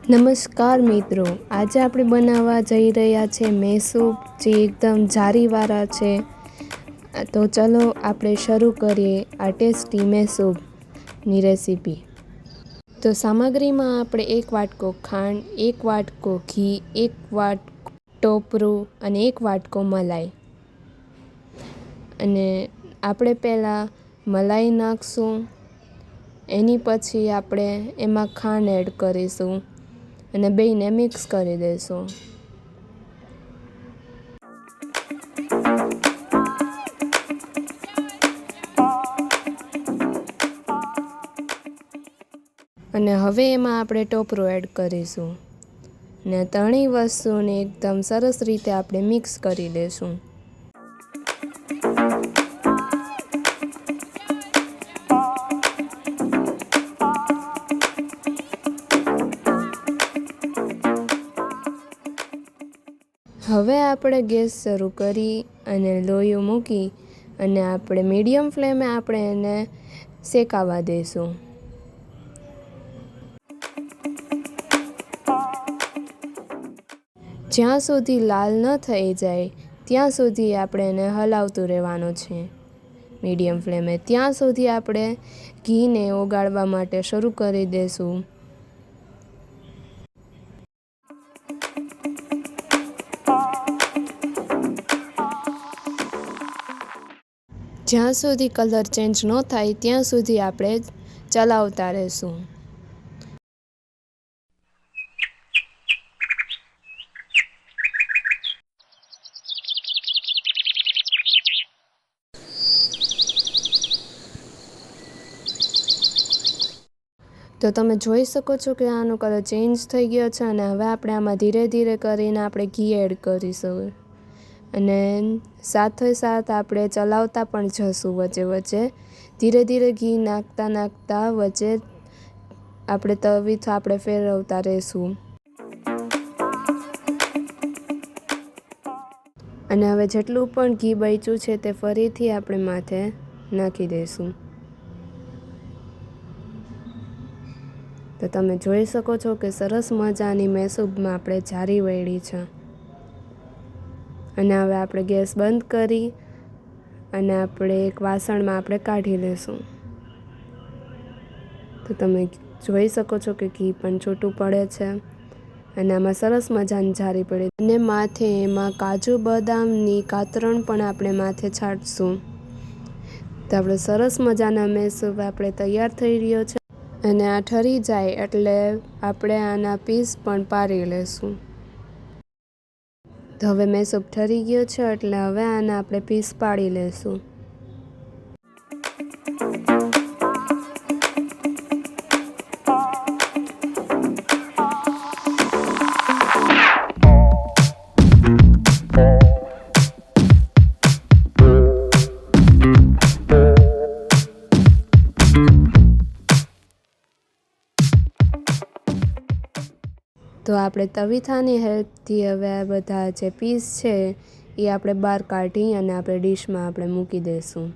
નમસ્કાર મિત્રો, આજે આપણે બનાવવા જઈ રહ્યા છે મેસૂબ, જે એકદમ જારીવાળા છે। તો ચલો આપણે શરૂ કરીએ આ ટેસ્ટી મેસૂબની રેસીપી। તો સામગ્રીમાં આપણે 1 વાટકો ખાંડ, 1 વાટકો ઘી, 1 વાટકો ટોપરું અને 1 વાટકો મલાઈ। અને આપણે પહેલાં મલાઈ નાખશું, એની પછી આપણે એમાં ખાંડ એડ કરીશું અને બેયને મિક્સ કરી દઈશું। અને હવે એમાં આપણે ટોપરું એડ કરીશું ને ત્રણેય વસ્તુને એકદમ સરસ રીતે આપણે મિક્સ કરી દઈશું। હવે આપણે ગેસ શરૂ કરી અને લોયું મૂકી અને આપણે મીડિયમ ફ્લેમે આપણે એને શેકાવા દઈશું। જ્યાં સુધી લાલ ન થઈ જાય ત્યાં સુધી આપણે એને હલાવતું રહેવાનું છે મીડિયમ ફ્લેમે। ત્યાં સુધી આપણે ઘીને ઓગાળવા માટે શરૂ કરી દઈશું। જ્યાં સુધી કલર ચેન્જ ન થાય ત્યાં સુધી આપણે ચલાવતા રહીશું। તો તમે જોઈ શકો છો કે આનો કલર ચેન્જ થઈ ગયો છે અને હવે આપણે આમાં ધીરે ધીરે કરીને આપણે ઘી એડ કરીશું અને સાથોસાથ આપણે ચલાવતા પણ જશું વચ્ચે વચ્ચે। ધીરે ધીરે ઘી નાખતા વચ્ચે આપણે તવીથી આપણે ફેરવતા રહીશું। અને હવે જેટલું પણ ઘી બચ્યું છે તે ફરીથી આપણે માથે નાખી દઈશું। તો તમે જોઈ શકો છો કે સરસ મજાની મેસૂબમાં આપણે જારી વળી છે। અને હવે આપણે ગેસ બંધ કરી અને આપણે એક વાસણમાં આપણે કાઢી લઈશું। તો તમે જોઈ શકો છો કે ઘી પણ છૂટું પડે છે અને આમાં સરસ મજાની જારી પડી અને માથે એમાં કાજુ બદામની કાતરણ પણ આપણે માથે છાંટશું। તો આપણે સરસ મજાના મેસૂબ આપણે તૈયાર થઈ રહ્યો છે અને આ ઠરી જાય એટલે આપણે આના પીસ પણ પાડી લઈશું। તો હવે મેસૂબ ઠરી ગયો છે એટલે હવે આના આપણે પીસ પાડી લઈશું। તો આપણે તવીથાની હેલ્પથી હવે આ બધા જે પીસ છે એ આપણે બહાર કાઢી અને આપણે ડીશમાં આપણે મૂકી દઈશું।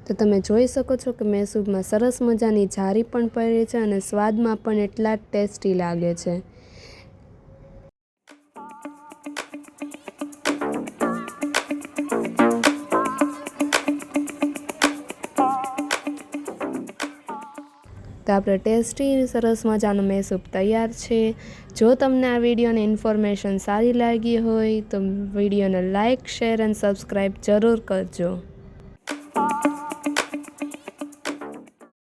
તો તમે જોઈ શકો છો કે મેસૂબમાં સરસ મજાની જારી પણ પડી છે અને સ્વાદમાં પણ એટલા જ ટેસ્ટી લાગે છે। તો આપણે ટેસ્ટી સરસ મજાનો મેસૂબ તૈયાર છે। જો તમને આ વિડીયોની ઇન્ફોર્મેશન સારી લાગી હોય તો વિડીયોને લાઇક, શેર અને સબસ્ક્રાઈબ જરૂર કરજો।